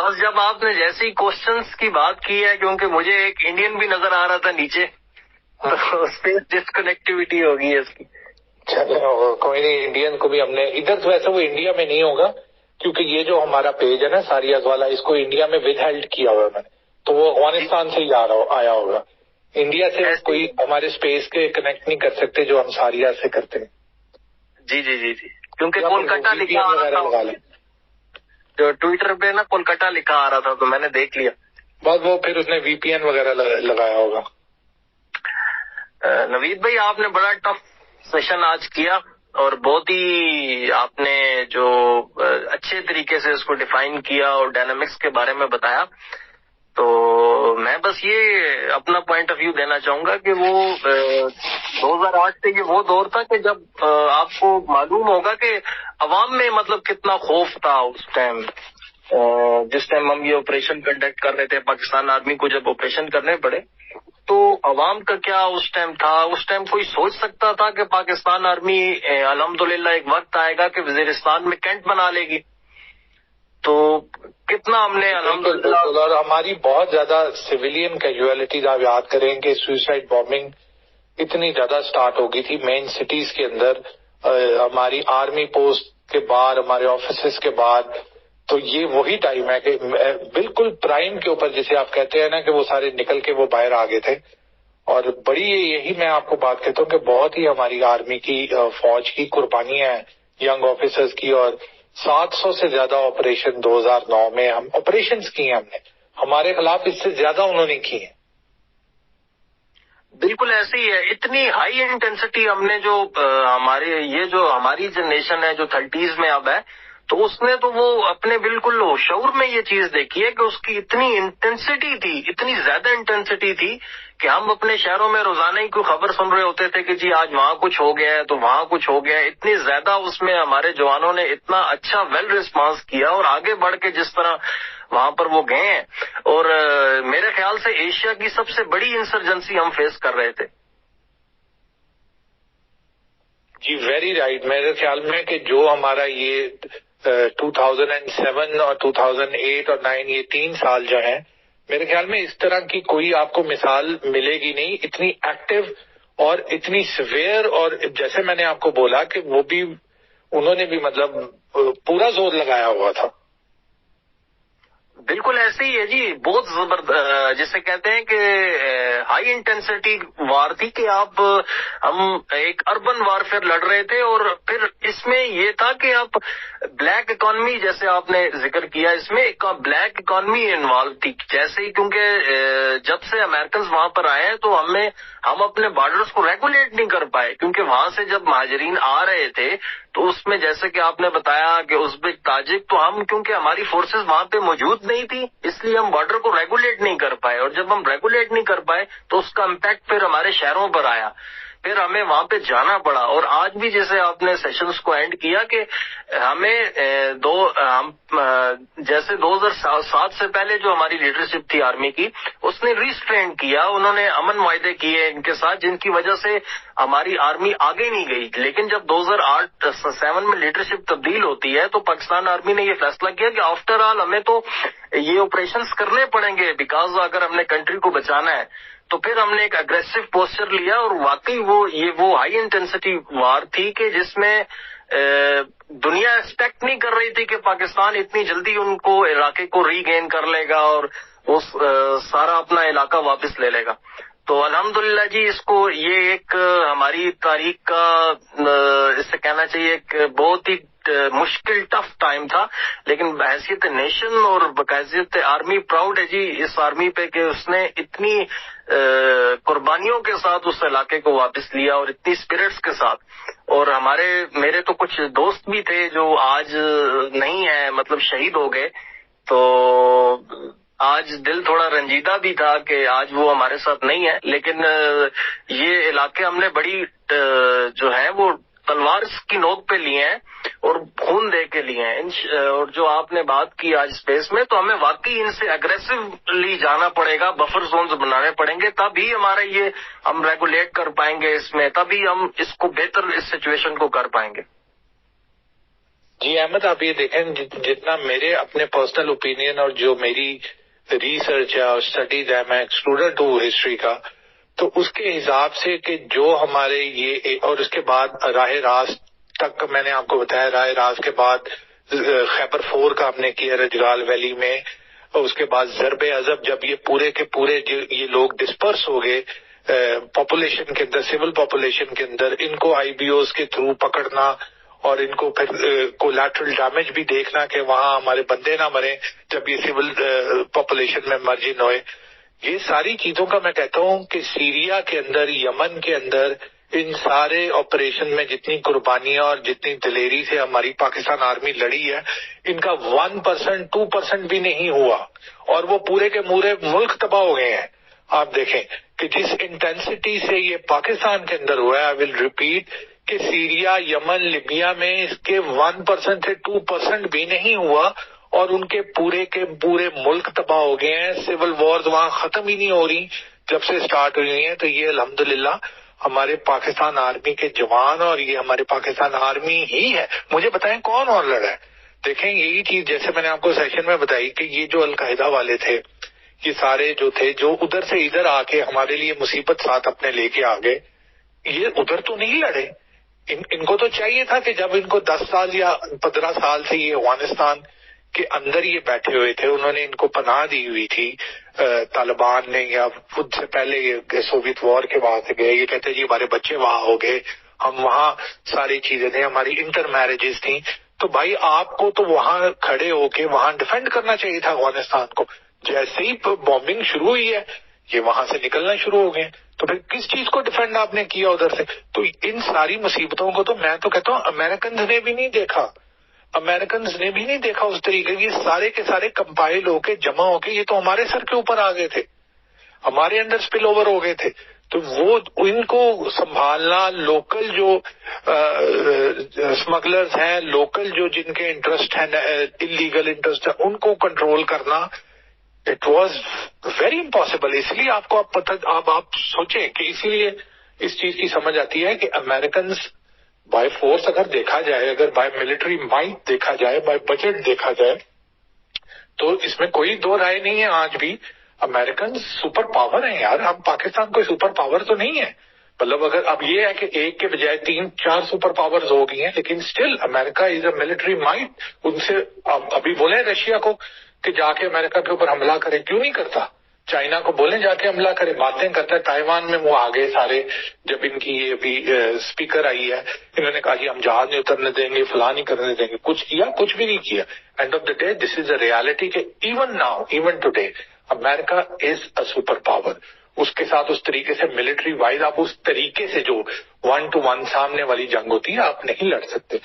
بس جب آپ نے جیسے ہی کوشچنس کی بات کی ہے، کیونکہ مجھے ایک انڈین بھی نظر آ رہا تھا نیچے، تو اسپیس ڈسکنیکٹیوٹی ہوگی ہے اس کی. چلو کوئی نہیں، انڈین کو بھی ہم نے ادھر، ویسے وہ انڈیا میں نہیں ہوگا کیونکہ یہ جو ہمارا پیج ہے نا ساریاز والا، اس کو انڈیا میں ود ہیلڈ کیا ہوا ہے میں نے، تو وہ افغانستان سے ہی آیا ہوگا. انڈیا سے کوئی ہمارے اسپیس کے کنیکٹ نہیں کر سکتے جو ہم ساریاز سے کرتے ہیں. جی جی جی جی، کیونکہ کولکتہ لکھا آ رہا تھا جو ٹویٹر پہ نا، کولکتہ لکھا آ رہا تھا تو میں نے دیکھ لیا. بس وہ پھر اس نے وی پی این وغیرہ لگایا ہوگا. نوید بھائی، آپ نے بڑا ٹف سیشن آج کیا، اور بہت ہی آپ نے جو اچھے طریقے سے اس کو ڈیفائن کیا اور ڈائنامکس کے بارے میں بتایا. تو میں بس یہ اپنا پوائنٹ آف ویو دینا چاہوں گا کہ وہ 2008 سے یہ وہ دور تھا کہ جب آپ کو معلوم ہوگا کہ عوام میں مطلب کتنا خوف تھا اس ٹائم، جس ٹائم ہم یہ آپریشن کنڈکٹ کر رہے تھے. پاکستان آرمی کو جب آپریشن کرنے پڑے تو عوام کا کیا اس ٹائم تھا. اس ٹائم کوئی سوچ سکتا تھا کہ پاکستان آرمی الحمدللہ ایک وقت آئے گا کہ وزیرستان میں کینٹ بنا لے گی. تو کتنا ہم نے الحمدللہ، اور ہماری بہت زیادہ سویلین کیجویلٹیز آپ یاد کریں کہ سوئسائڈ بامبنگ اتنی زیادہ سٹارٹ ہو گئی تھی مین سٹیز کے اندر، ہماری آرمی پوسٹ کے باہر، ہمارے آفیسز کے باہر. تو یہ وہی ٹائم ہے کہ بالکل پرائم کے اوپر، جسے آپ کہتے ہیں نا کہ وہ سارے نکل کے وہ باہر آ گئے تھے. اور بڑی یہی میں آپ کو بات کہتا ہوں کہ بہت ہی ہماری آرمی کی فوج کی قربانیاں ہیں، ینگ آفیسرز کی، اور 700 سے زیادہ آپریشن 2009 میں ہم آپریشنز کی ہیں ہم نے، ہمارے خلاف اس سے زیادہ انہوں نے کی ہیں. بالکل ایسے ہی ہے. اتنی ہائی انٹینسٹی ہم نے جو ہماری جنریشن ہے جو 30s میں اب ہے، تو اس نے تو وہ اپنے بالکل شعور میں یہ چیز دیکھی ہے کہ اس کی اتنی انٹینسٹی تھی، اتنی زیادہ انٹینسٹی تھی کہ ہم اپنے شہروں میں روزانہ ہی کوئی خبر سن رہے ہوتے تھے کہ جی آج وہاں کچھ ہو گیا ہے تو وہاں کچھ ہو گیا ہے. اتنی زیادہ اس میں ہمارے جوانوں نے اتنا اچھا ویل رسپانس کیا، اور آگے بڑھ کے جس طرح وہاں پر وہ گئے ہیں، اور میرے خیال سے ایشیا کی سب سے بڑی انسرجنسی ہم فیس کر رہے تھے. جی ویری رائٹ. میرے خیال میں کہ جو ہمارا یہ 2007 اور 2008 اور 2009 یہ 3 سال جو ہیں، میرے خیال میں اس طرح کی کوئی آپ کو مثال ملے گی نہیں، اتنی ایکٹیو اور اتنی سویئر. اور جیسے میں نے آپ کو بولا کہ وہ بھی انہوں نے بھی مطلب پورا زور لگایا ہوا تھا. بالکل ایسے ہی ہے جی، بہت زبردست، جسے کہتے ہیں کہ ہائی انٹینسٹی وار تھی کہ ہم ایک اربن وارفیئر لڑ رہے تھے. اور پھر اس میں یہ تھا کہ اب بلیک اکانومی، جیسے آپ نے ذکر کیا، اس میں ایک بلیک اکانومی انوالو تھی جیسے ہی، کیونکہ جب سے امریکنز وہاں پر آئے ہیں تو ہم اپنے بارڈرز کو ریگولیٹ نہیں کر پائے، کیونکہ وہاں سے جب مہاجرین آ رہے تھے تو اس میں جیسے کہ آپ نے بتایا کہ ازبک، تاجک، تو ہم کیونکہ ہماری فورسز وہاں پہ موجود نہیں تھی اس لیے ہم بارڈر کو ریگولیٹ نہیں کر پائے. اور جب ہم ریگولیٹ نہیں کر پائے تو اس کا امپیکٹ پھر ہمارے شہروں پر آیا، پھر ہمیں وہاں پہ جانا پڑا. اور آج بھی جیسے آپ نے سیشنز کو اینڈ کیا کہ ہمیں جیسے 2007 سے پہلے جو ہماری لیڈرشپ تھی آرمی کی، اس نے ریسٹرین کیا، انہوں نے امن معاہدے کیے ان کے ساتھ، جن کی وجہ سے ہماری آرمی آگے نہیں گئی. لیکن جب 2008-7 میں لیڈرشپ تبدیل ہوتی ہے تو پاکستان آرمی نے یہ فیصلہ کیا کہ آفٹر آل ہمیں تو یہ آپریشنز کرنے پڑیں گے، بیکاز اگر ہم نے کنٹری کو بچانا ہے. تو پھر ہم نے ایک اگریسو پوسچر لیا، اور واقعی وہ ہائی انٹینسٹی وار تھی کہ جس میں دنیا ایکسپیکٹ نہیں کر رہی تھی کہ پاکستان اتنی جلدی ان کو علاقے کو ری گین کر لے گا اور وہ سارا اپنا علاقہ واپس لے لے گا. تو الحمدللہ جی، اس کو یہ ایک ہماری تاریخ کا اس سے کہنا چاہیے ایک بہت ہی مشکل ٹف ٹائم تھا، لیکن بحیثیت نیشن اور بحیثیت آرمی پراؤڈ ہے جی اس آرمی پہ کہ اس نے اتنی قربانیوں کے ساتھ اس علاقے کو واپس لیا اور اتنی اسپرٹس کے ساتھ. اور میرے تو کچھ دوست بھی تھے جو آج نہیں ہیں، مطلب شہید ہو گئے. تو آج دل تھوڑا رنجیدہ بھی تھا کہ آج وہ ہمارے ساتھ نہیں ہے، لیکن یہ علاقے ہم نے بڑی جو ہے وہ تلوار کی نوک پہ لیے ہیں اور خون دے کے لیے ہیں. اور جو آپ نے بات کی آج اسپیس میں، تو ہمیں واقعی ان سے اگریسولی جانا پڑے گا، بفر زونز بنانے پڑیں گے، تبھی ہمارا یہ ہم ریگولیٹ کر پائیں گے اس میں، تبھی ہم اس کو بہتر اس سچویشن کو کر پائیں گے. جی احمد، آپ یہ دیکھیں جتنا میرے اپنے پرسنل اوپینین اور جو میری ریسرچ ہے اور اسٹڈیز ہے، میں اسٹوڈنٹ ہوں ہسٹری کا، تو اس کے حساب سے کہ جو ہمارے یہ، اور اس کے بعد راہ راست تک میں نے آپ کو بتایا، راہ راست کے بعد خیبر فور کا ہم نے کیا رجگال ویلی میں، اور اس کے بعد ضرب عضب، جب یہ پورے کے پورے یہ لوگ ڈسپرس ہو گئے پاپولیشن کے اندر، سول پاپولیشن کے اندر، ان کو آئی بی اوز کے تھرو پکڑنا اور ان کو پھر کولیٹرل ڈیمیج بھی دیکھنا کہ وہاں ہمارے بندے نہ مریں جب یہ سول پاپولیشن میں مرجن ہوئے، یہ ساری چیزوں کا میں کہتا ہوں کہ سیریا کے اندر، یمن کے اندر، ان سارے آپریشن میں جتنی قربانیاں اور جتنی دلیری سے ہماری پاکستان آرمی لڑی ہے، ان کا 1%، 2% بھی نہیں ہوا، اور وہ پورے کے پورے ملک تباہ ہو گئے ہیں۔ آپ دیکھیں کہ جس انٹینسٹی سے یہ پاکستان کے اندر ہوا ہے، آئی ول ریپیٹ، کہ سیریا، یمن، لیبیا میں اس کے 1% سے 2% بھی نہیں ہوا، اور ان کے پورے ملک تباہ ہو گئے ہیں۔ سول وارز وہاں ختم ہی نہیں ہو رہی جب سے سٹارٹ ہوئی ہیں۔ تو یہ الحمدللہ ہمارے پاکستان آرمی کے جوان، اور یہ ہمارے پاکستان آرمی ہی ہے۔ مجھے بتائیں کون اور لڑا ہے؟ دیکھیں یہی چیز جیسے میں نے آپ کو سیشن میں بتائی کہ یہ جو القاعدہ والے تھے، یہ سارے جو تھے، جو ادھر سے ادھر آ کے ہمارے لیے مصیبت ساتھ اپنے لے کے آ گئے، یہ ادھر تو نہیں لڑے۔ ان کو تو چاہیے تھا کہ جب ان کو 10 سال یا 15 سال سے یہ افغانستان کے اندر یہ بیٹھے ہوئے تھے، انہوں نے ان کو پناہ دی ہوئی تھی طالبان نے، یا خود سے پہلے یہ سوویت وار کے وہاں سے گئے، یہ کہتے جی ہمارے بچے وہاں ہو گئے، ہم وہاں ساری چیزیں تھیں، ہماری انٹر میرجز تھیں، تو بھائی آپ کو تو وہاں کھڑے ہو کے وہاں ڈیفینڈ کرنا چاہیے تھا افغانستان کو۔ جیسے ہی بامبنگ شروع ہوئی ہے، یہ وہاں سے نکلنا شروع ہو گئے، تو پھر کس چیز کو ڈیفینڈ آپ نے کیا ادھر سے؟ تو ان ساری مصیبتوں کو تو میں تو کہتا ہوں امریکنز نے بھی نہیں دیکھا، امریکنز نے بھی نہیں دیکھا اس طریقے کی، سارے کے سارے کمپائل ہو کے جمع ہو کے یہ تو ہمارے سر کے اوپر آ گئے تھے، ہمارے اندر سپل اوور ہو گئے تھے۔ تو وہ ان کو سنبھالنا، لوکل جو اسمگلرز ہیں، لوکل جو جن کے انٹرسٹ ہیں، انلیگل انٹرسٹ ہیں، ان کو کنٹرول کرنا، اٹ واز ویری امپاسبل۔ اس لیے آپ کو آپ سوچیں کہ اسی لیے اس چیز کی سمجھ آتی ہے کہ امریکنز بائی فورس اگر دیکھا جائے، اگر بائی ملٹری مائٹ دیکھا جائے، بائی بجٹ دیکھا جائے، تو اس میں کوئی دو رائے نہیں ہے، آج بھی امریکن سپر پاور ہیں یار۔ ہم پاکستان کوئی سپر پاور تو نہیں ہے، مطلب اگر اب یہ ہے کہ ایک کے بجائے 3-4 سپر پاورز ہو گئی ہیں، لیکن still America is a military might. ان سے ابھی بولیں رشیا کو کہ جا کے امریکہ کے اوپر حملہ کرے، کیوں نہیں کرتا؟ چائنا کو بولیں جا کے حملہ کرے، باتیں کرتا ہے۔ تائیوان میں وہ آگے سارے، جب ان کی یہ ابھی اسپیکر آئی ہے، انہوں نے کہا جی ہم جہاز نہیں اترنے دیں گے، فلاں نہیں کرنے دیں گے، کچھ کیا؟ کچھ بھی نہیں کیا۔ End of the day this is a reality کہ even now, even today America is a super power. اس کے ساتھ اس طریقے سے ملٹری وائز آپ اس طریقے سے جو 1 to 1 سامنے والی جنگ ہوتی ہے آپ نہیں لڑ سکتے۔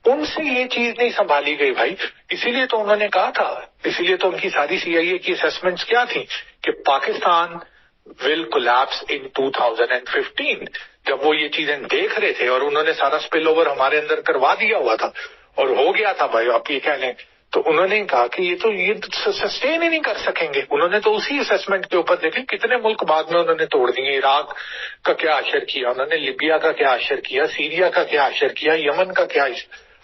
ان سے یہ چیز نہیں سنبھالی گئی بھائی، اسی لیے تو انہوں نے کہا تھا، اسی لیے تو ان کی ساری سی آئی اے کی اسیسمنٹس کیا تھیں کہ پاکستان ول کولیپس ان 2015۔ جب وہ یہ چیزیں دیکھ رہے تھے اور انہوں نے سارا اسپل اوور ہمارے اندر کروا دیا ہوا تھا اور ہو گیا تھا بھائی، آپ یہ کہہ لیں، تو انہوں نے کہا کہ یہ تو سسٹین ہی نہیں کر سکیں گے۔ انہوں نے تو اسی اسیسمنٹ کے اوپر دیکھیں کتنے ملک بعد میں انہوں نے توڑ دیے۔ عراق کا کیا اشر کیا انہوں نے، لیبیا کا کیا اشر کیا، سیریا کا کیا اشر کیا، یمن کا کیا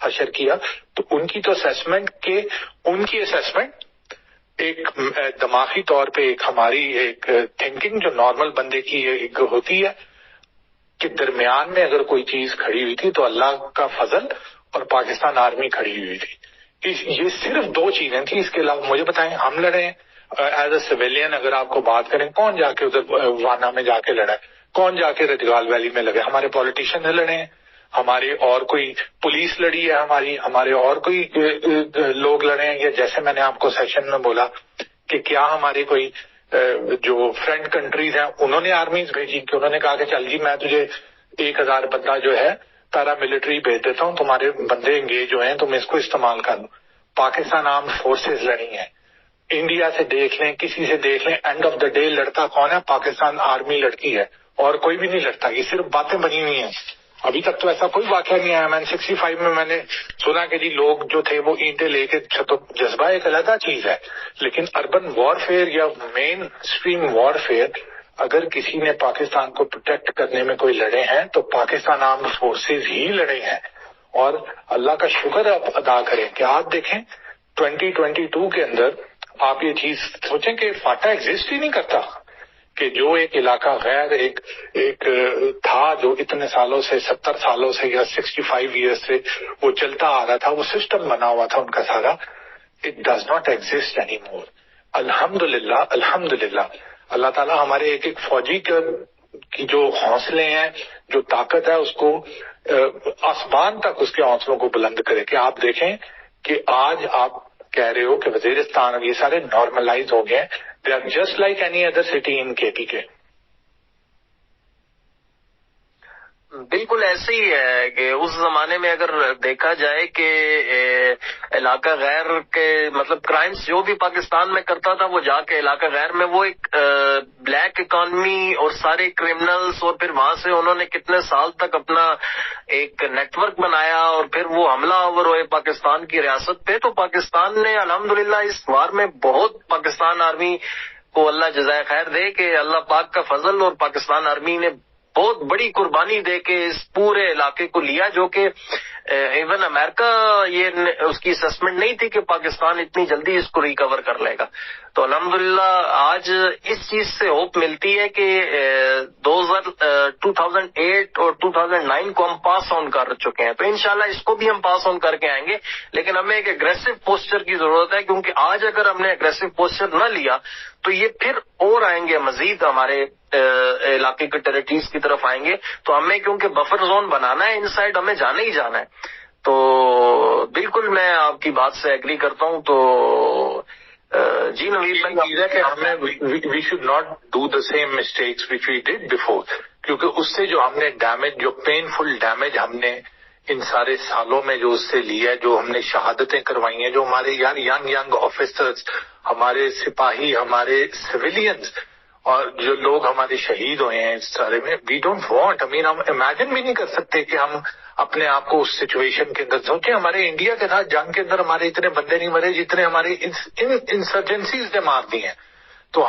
اشر کیا۔ تو ان کی تو اسیسمنٹ کے، ان کی اسیسمنٹ ایک دماغی طور پہ ایک ہماری ایک تھنکنگ جو نارمل بندے کی ایک ہوتی ہے کہ درمیان میں اگر کوئی چیز کھڑی ہوئی تھی تو اللہ کا فضل اور پاکستان آرمی کھڑی ہوئی تھی۔ یہ صرف 2 چیزیں تھیں، اس کے علاوہ مجھے بتائیں ہم لڑے ایز اے سویلین، اگر آپ کو بات کریں کون جا کے ادھر وانا میں جا کے لڑا ہے، کون جا کے رجگال ویلی میں لگے؟ ہمارے پولیٹیشین لڑے ہیں، ہمارے اور کوئی پولیس لڑی ہے ہمارے اور کوئی لوگ لڑے ہیں، یا جیسے میں نے آپ کو سیشن میں بولا کہ کیا ہمارے کوئی جو فرینڈ کنٹریز ہیں انہوں نے آرمیز بھیجی کہ انہوں نے کہا کہ چل جی میں تجھے 1000 بندہ جو ہے پیرا ملٹری بھیج دیتا ہوں، تمہارے بندے انگیج ہوئے ہیں تم اس کو استعمال کر لو۔ پاکستان آرمڈ فورسز لڑی ہیں، انڈیا سے دیکھ لیں، کسی سے دیکھ لیں، اینڈ آف دا ڈے لڑتا کون ہے؟ پاکستان آرمی لڑتی ہے، اور کوئی بھی نہیں لڑتا۔ یہ صرف باتیں بنی ہوئی ہیں، ابھی تک تو ایسا کوئی واقعہ نہیں آیا۔ میں 65 میں نے سنا کہ جی لوگ جو تھے وہ اینٹیں لے کے، تو جذبہ ایک علیحدہ چیز ہے، لیکن اربن وارفیئر یا مین اسٹریم وارفیئر اگر کسی نے پاکستان کو پروٹیکٹ کرنے میں کوئی لڑے ہیں تو پاکستان آرمڈ فورسز ہی لڑے ہیں، اور اللہ کا شکر آپ ادا کریں کہ آپ دیکھیں 2022 کے اندر آپ یہ چیز سوچیں کہ فاٹا ایگزسٹ ہی نہیں کرتا، کہ جو ایک علاقہ غیر ایک تھا جو اتنے سالوں سے 70 سالوں سے یا 65 ایئرس سے وہ چلتا آ رہا تھا، وہ سسٹم بنا ہوا تھا ان کا سارا، it does not exist any more. الحمدللہ اللہ تعالیٰ ہمارے ایک ایک فوجی کی جو حوصلے ہیں، جو طاقت ہے، اس کو آسمان تک اس کے حوصلوں کو بلند کرے. کہ آپ دیکھیں کہ آج آپ کہہ رہے ہو کہ وزیرستان اور یہ سارے نارملائز ہو گئے ہیں. They are just like any other city in KPK. بالکل ایسے ہی ہے کہ اس زمانے میں اگر دیکھا جائے کہ علاقہ غیر کے مطلب کرائمز جو بھی پاکستان میں کرتا تھا، وہ جا کے علاقہ غیر میں وہ ایک بلیک اکانومی اور سارے کرمنلز، اور پھر وہاں سے انہوں نے کتنے سال تک اپنا ایک نیٹ ورک بنایا اور پھر وہ حملہ آور ہوئے پاکستان کی ریاست پہ. تو پاکستان نے الحمدللہ اس وار میں بہت، پاکستان آرمی کو اللہ جزائے خیر دے کہ اللہ پاک کا فضل، اور پاکستان آرمی نے بہت بڑی قربانی دے کے اس پورے علاقے کو لیا، جو کہ ایون امریکہ یہ اس کی اسسمنٹ نہیں تھی کہ پاکستان اتنی جلدی اس کو ریکور کر لے گا. تو الحمدللہ آج اس چیز سے ہوپ ملتی ہے کہ 2008 اور 2009 کو ہم پاس آن کر چکے ہیں، تو انشاءاللہ اس کو بھی ہم پاس آن کر کے آئیں گے. لیکن ہمیں ایک اگریسو پوسچر کی ضرورت ہے، کیونکہ آج اگر ہم نے اگریسو پوسچر نہ لیا تو یہ پھر اور آئیں گے، مزید ہمارے علاقے کے ٹیریٹریز کی طرف آئیں گے. تو ہمیں کیونکہ بفر زون بنانا ہے، ان سائڈ ہمیں جانا ہی جانا ہے. تو بالکل میں آپ کی بات سے ایگری کرتا ہوں. تو جی نوید بھائی، ہے کہ ہمیں we should not do the same mistakes which we did before, کیونکہ اس سے جو ہم نے ڈیمیج، جو پینفل ڈیمیج ہم نے ان سارے سالوں میں جو اس سے لیا، جو ہم نے شہادتیں کروائی ہیں، جو ہمارے ینگ آفیسرز، ہمارے سپاہی، ہمارے سویلینز، اور جو لوگ ہمارے شہید ہوئے ہیں اس سارے میں، وی ڈونٹ وانٹ، ہم امیجن بھی نہیں کر سکتے کہ ہم اپنے آپ کو اس سچویشن کے اندر سوچیں. ہمارے انڈیا کے ساتھ جنگ کے اندر ہمارے اتنے بندے نہیں مرے جتنے ہماری انسرجنسیز نے مار دی ہیں. تو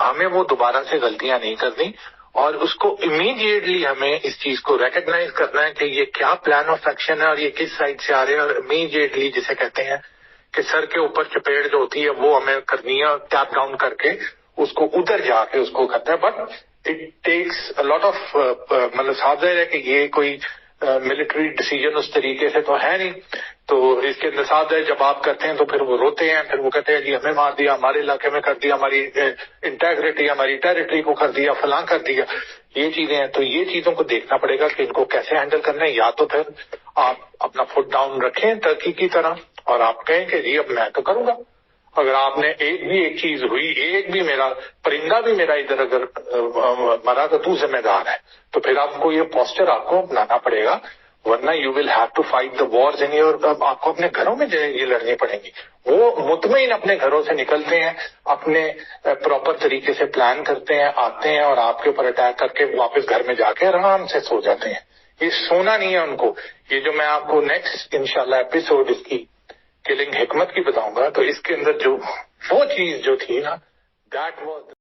ہمیں وہ دوبارہ سے غلطیاں نہیں کرنی، اور اس کو امیڈیٹلی ہمیں اس چیز کو ریکگنائز کرنا ہے کہ یہ کیا پلان آف ایکشن ہے اور یہ کس سائڈ سے آ رہے ہیں، اور امیڈیٹلی جسے کہتے ہیں کہ سر کے اوپر چپیڑ جو ہوتی ہے وہ ہمیں کرنی ہے، اور ٹیپ ڈاؤن کر کے اس کو ادھر جا کے اس کو کرتا ہے. But it takes lot of مطلب صاف ظاہر ہے کہ یہ کوئی ملٹری ڈیسیجن اس طریقے سے تو ہے نہیں. تو اس کے اندر صاف ظاہر جب آپ کرتے ہیں تو پھر وہ روتے ہیں، پھر وہ کہتے ہیں جی ہمیں مار دیا، ہمارے علاقے میں کر دیا، ہماری انٹیگریٹی، ہماری ٹیریٹری کو کر دیا، فلاں کر دیا. یہ چیزیں ہیں. تو یہ چیزوں کو دیکھنا پڑے گا کہ ان کو کیسے ہینڈل کرنا ہے. یا تو پھر آپ اپنا فٹ ڈاؤن رکھیں ترکی کی طرح، اور آپ کہیں کہ جی اب میں تو کروں گا. اگر آپ نے ایک چیز ہوئی، ایک بھی میرا پرندہ بھی میرا ادھر اگر مرا تو ذمہ دار ہے. تو پھر آپ کو یہ پوسچر آپ کو اپنانا پڑے گا، ورنہ you will have to fight the wars in your. آپ کو اپنے گھروں میں یہ لڑنی پڑیں گی. وہ مطمئن اپنے گھروں سے نکلتے ہیں، اپنے پراپر طریقے سے پلان کرتے ہیں، آتے ہیں اور آپ کے اوپر اٹیک کر کے واپس گھر میں جا کے آرام سے سو جاتے ہیں. یہ سونا نہیں ہے ان کو. یہ جو میں آپ کو نیکسٹ انشاءاللہ ایپیسوڈ اس کی کلنگ حکمت کی بتاؤں گا، تو اس کے اندر جو وہ چیز جو تھی نا، دیٹ واز